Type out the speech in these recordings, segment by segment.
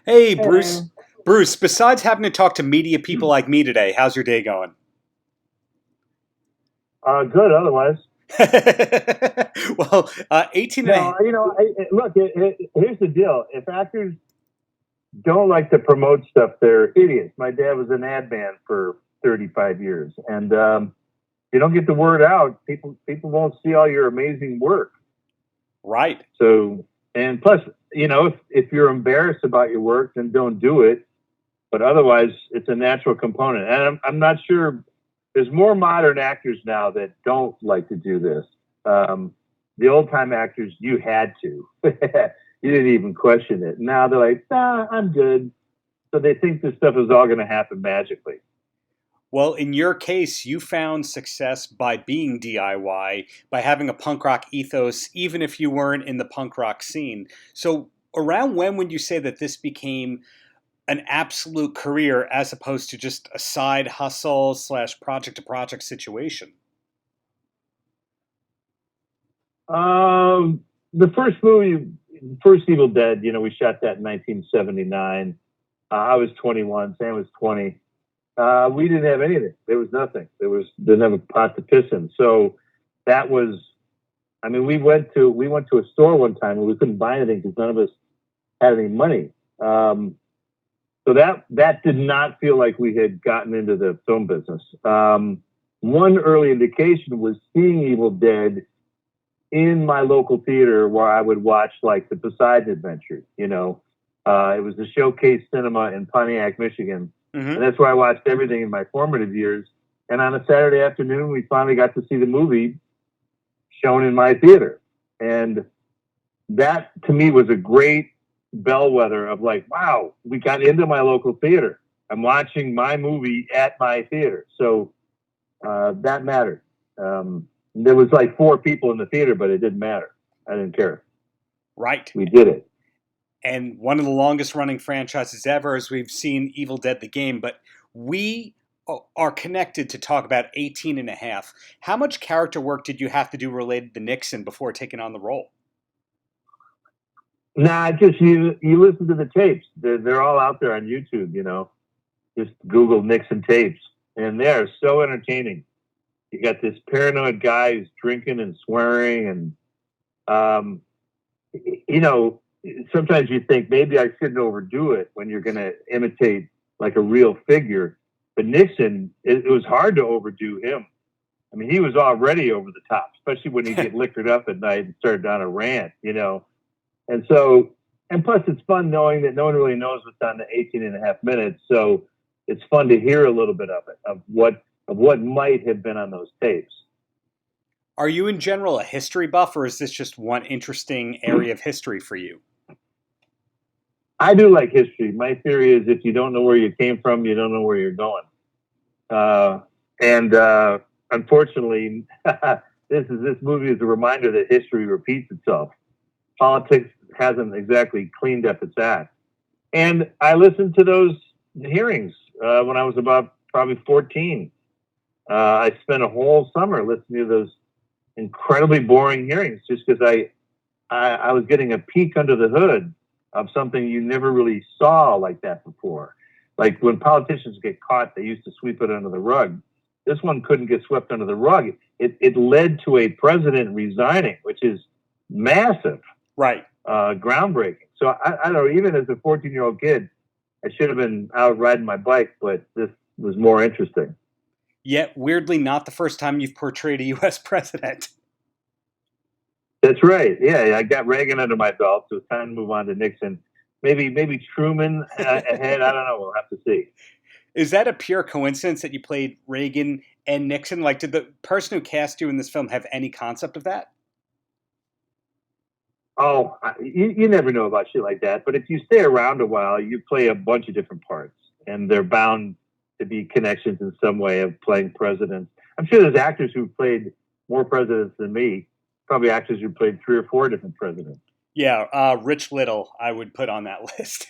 Hey, Hey, Bruce. Aaron. Bruce, besides having to talk to media people like me today, how's your day going? Good. Otherwise, Well, 18 and no. a Look. Here's the deal. If actors don't like to promote stuff, they're idiots. My dad was an ad man for 35 years, and if you don't get the word out, people won't see all your amazing work. right. So, and plus, if you're embarrassed about your work, then don't do it. But otherwise, it's a natural component. And I'm not sure. There's more modern actors now that don't like to do this. The old time actors, you had to. You didn't even question it. Now they're like, nah, I'm good. So they think this stuff is all going to happen magically. Well, in your case, you found success by being DIY, by having a punk rock ethos, even if you weren't in the punk rock scene. So, around when would you say that this became an absolute career as opposed to just a side hustle slash project to project situation? The first movie, first Evil Dead, we shot that in 1979. I was 21, Sam was 20. We didn't have anything. There was nothing. Didn't have a pot to piss in. So that was, I mean, we went to a store one time and we couldn't buy anything because none of us had any money. So that did not feel like we had gotten into the film business. One early indication was seeing Evil Dead in my local theater where I would watch like the Poseidon Adventure. It was the Showcase Cinema in Pontiac, Michigan, and Hmm. that's where I watched everything in my formative years. And on a Saturday afternoon, we finally got to see the movie shown in my theater, and that to me was a great bellwether of like, wow, we got into my local theater. I'm watching my movie at my theater, so that mattered. There was like four people in the theater, but it didn't matter. I didn't care. Right. We did it. And one of the longest running franchises ever, as we've seen Evil Dead the game, but we are connected to talk about 18 and a half. How much character work did you have to do related to Nixon before taking on the role? Nah, just you listen to the tapes. They're all out there on YouTube. Just Google Nixon tapes, and they're so entertaining. You got this paranoid guy who's drinking and swearing, and um, you know, sometimes you think maybe I shouldn't overdo it when you're going to imitate like a real figure. But Nixon, it was hard to overdo him. I mean, he was already over the top, especially when he'd get liquored up at night and started down a rant. And so, and plus it's fun knowing that no one really knows what's on the 18 and a half minutes. So it's fun to hear a little bit of it, of what might have been on those tapes. Are you in general a history buff, or is this just one interesting area of history for you? I do like history. My theory is if you don't know where you came from, you don't know where you're going. Uh, and unfortunately, this movie is a reminder that history repeats itself. Politics hasn't exactly cleaned up its act. And I listened to those hearings when I was about probably 14. I spent a whole summer listening to those incredibly boring hearings just because I was getting a peek under the hood of something you never really saw like that before. Like when politicians get caught, they used to sweep it under the rug. This one couldn't get swept under the rug. It led to a president resigning, which is massive, Right. groundbreaking. So I don't know, even as a 14-year-old kid, I should have been out riding my bike, but this was more interesting. Yet, weirdly, not the first time you've portrayed a U.S. president. That's right. Yeah, I got Reagan under my belt, so it's time to move on to Nixon. Maybe Truman ahead. I don't know. We'll have to see. Is that a pure coincidence that you played Reagan and Nixon? Like, did the person who cast you in this film have any concept of that? Oh, you never know about shit like that. But if you stay around a while, you play a bunch of different parts, and they're bound to be connections in some way of playing presidents. I'm sure there's actors who've played more presidents than me. Probably actors who played three or four different presidents. Yeah, Rich Little, I would put on that list.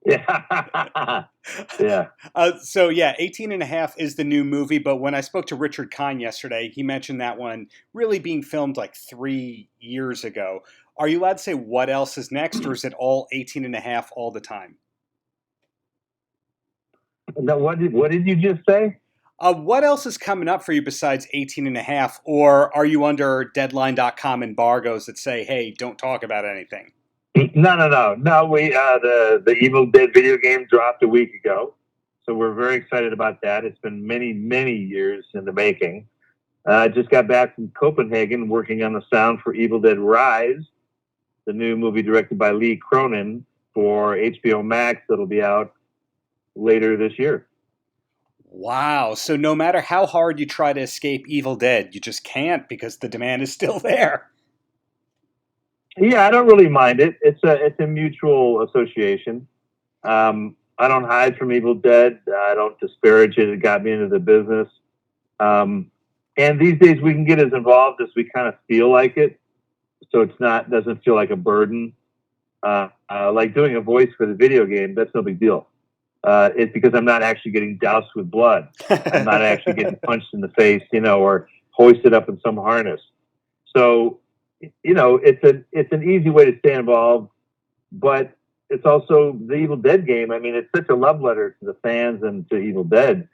Yeah, yeah. So yeah, 18 and a half is the new movie, but when I spoke to Richard Kahn yesterday, he mentioned that one really being filmed like 3 years ago. Are you allowed to say what else is next, or is it all 18 and a half all the time? Now, what did you just say? What else is coming up for you besides 18 and a half, or are you under Deadline.com embargoes that say, hey, don't talk about anything? No. We the Evil Dead video game dropped a week ago, so we're very excited about that. It's been many years in the making. I just got back from Copenhagen working on the sound for Evil Dead Rise, the new movie directed by Lee Cronin for HBO Max that'll be out later this year. Wow. So no matter how hard you try to escape Evil Dead, you just can't because the demand is still there. Yeah, I don't really mind it. It's a mutual association. I don't hide from Evil Dead. I don't disparage it. It got me into the business. And these days we can get as involved as we kind of feel like it. So doesn't feel like a burden. Like doing a voice for the video game, that's no big deal. It's because I'm not actually getting doused with blood. I'm not actually getting punched in the face, or hoisted up in some harness. So, it's an easy way to stay involved, but it's also the Evil Dead game. I mean, it's such a love letter to the fans and to Evil Dead.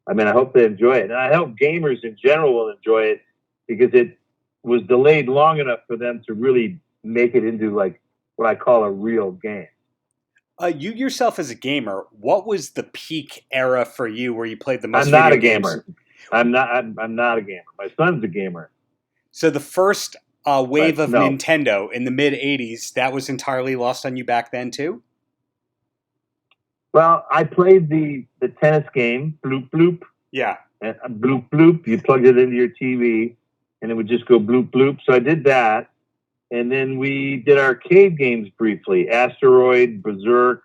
I mean, I hope they enjoy it. And I hope gamers in general will enjoy it because it was delayed long enough for them to really make it into like what I call a real game. You yourself as a gamer, what was the peak era for you where you played the most I'm not video a gamer. games? I'm not a gamer. My son's a gamer. So the first wave of No. Nintendo in the mid 80s, that was entirely lost on you back then too? Well, I played the tennis game, bloop bloop. Yeah. And bloop bloop. You plugged it into your TV, and it would just go bloop bloop. So I did that, and then we did arcade games briefly. Asteroid, Berserk.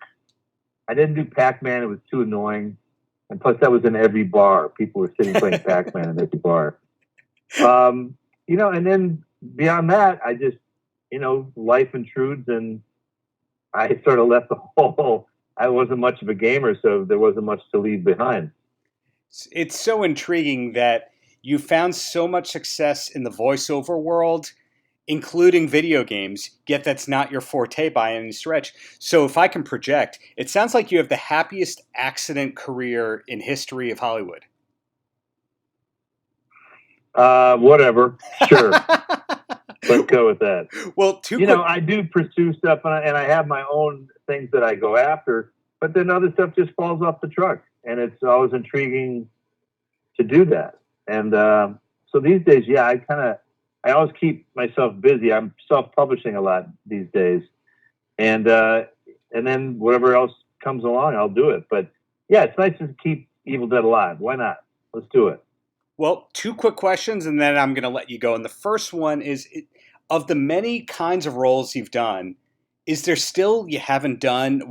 I didn't do Pac-Man. It was too annoying, and plus that was in every bar. People were sitting playing Pac-Man in every bar. And then beyond that, I just, life intrudes, and I sort of left the whole. I wasn't much of a gamer, so there wasn't much to leave behind. It's so intriguing that you found so much success in the voiceover world, including video games, yet that's not your forte by any stretch. So if I can project, it sounds like you have the happiest accident career in history of Hollywood. Whatever. Sure. Let's go with that. Well, I do pursue stuff, and I have my own things that I go after, but then other stuff just falls off the truck, and it's always intriguing to do that. And so these days, I always keep myself busy. I'm self-publishing a lot these days, and then whatever else comes along, I'll do it. But yeah, it's nice to keep Evil Dead alive. Why not? Let's do it. Well, two quick questions, and then I'm going to let you go. And the first one is, of the many kinds of roles you've done, is there still one you haven't done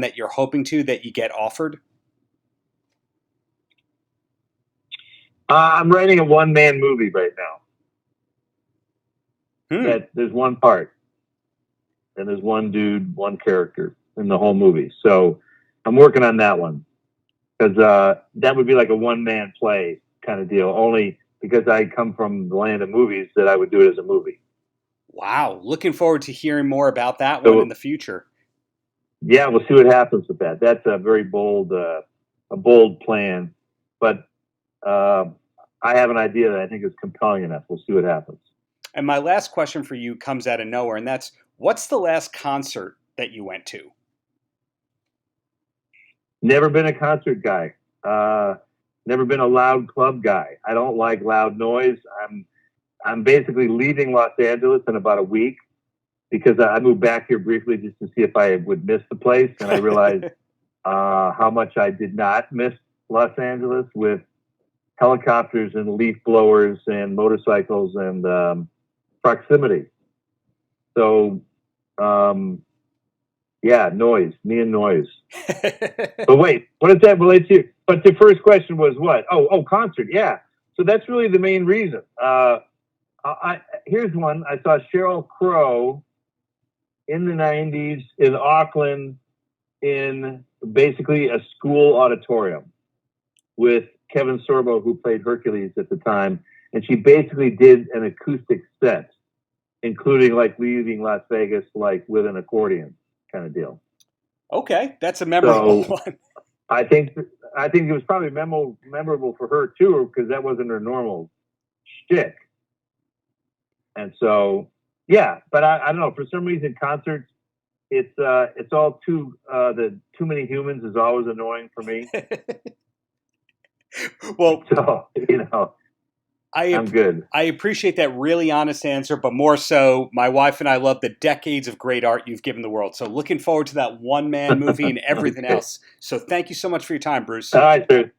that you're hoping to, that you get offered? I'm writing a one-man movie right now. That there's one part, and there's one dude, one character in the whole movie. So I'm working on that one because that would be like a one-man play kind of deal, only because I come from the land of movies that I would do it as a movie. Wow. Looking forward to hearing more about that one in the future. Yeah, we'll see what happens with that. That's a very bold plan, but I have an idea that I think is compelling enough. We'll see what happens. And my last question for you comes out of nowhere, and that's, what's the last concert that you went to? Never been a concert guy. Never been a loud club guy. I don't like loud noise. I'm basically leaving Los Angeles in about a week because I moved back here briefly just to see if I would miss the place, and I realized how much I did not miss Los Angeles with helicopters and leaf blowers and motorcycles and proximity. So, noise, me and noise. But wait, what does that relate to? But the first question was what? Oh, concert. Yeah. So that's really the main reason. Here's one. I saw Sheryl Crow in the 90s in Auckland in basically a school auditorium with Kevin Sorbo, who played Hercules at the time. And she basically did an acoustic set. including like leaving Las Vegas like with an accordion kind of deal. Okay, that's a memorable So one. I think it was probably memorable for her too, because that wasn't her normal shtick. And so, yeah, but I don't know. For some reason, concerts, it's all too too many humans is always annoying for me. Well, So I'm good. I appreciate that really honest answer, but more so, my wife and I love the decades of great art you've given the world. So looking forward to that one-man movie and everything Okay. else. So thank you so much for your time, Bruce. All right, sir.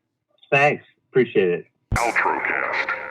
Thanks. Appreciate it. Paltrocast.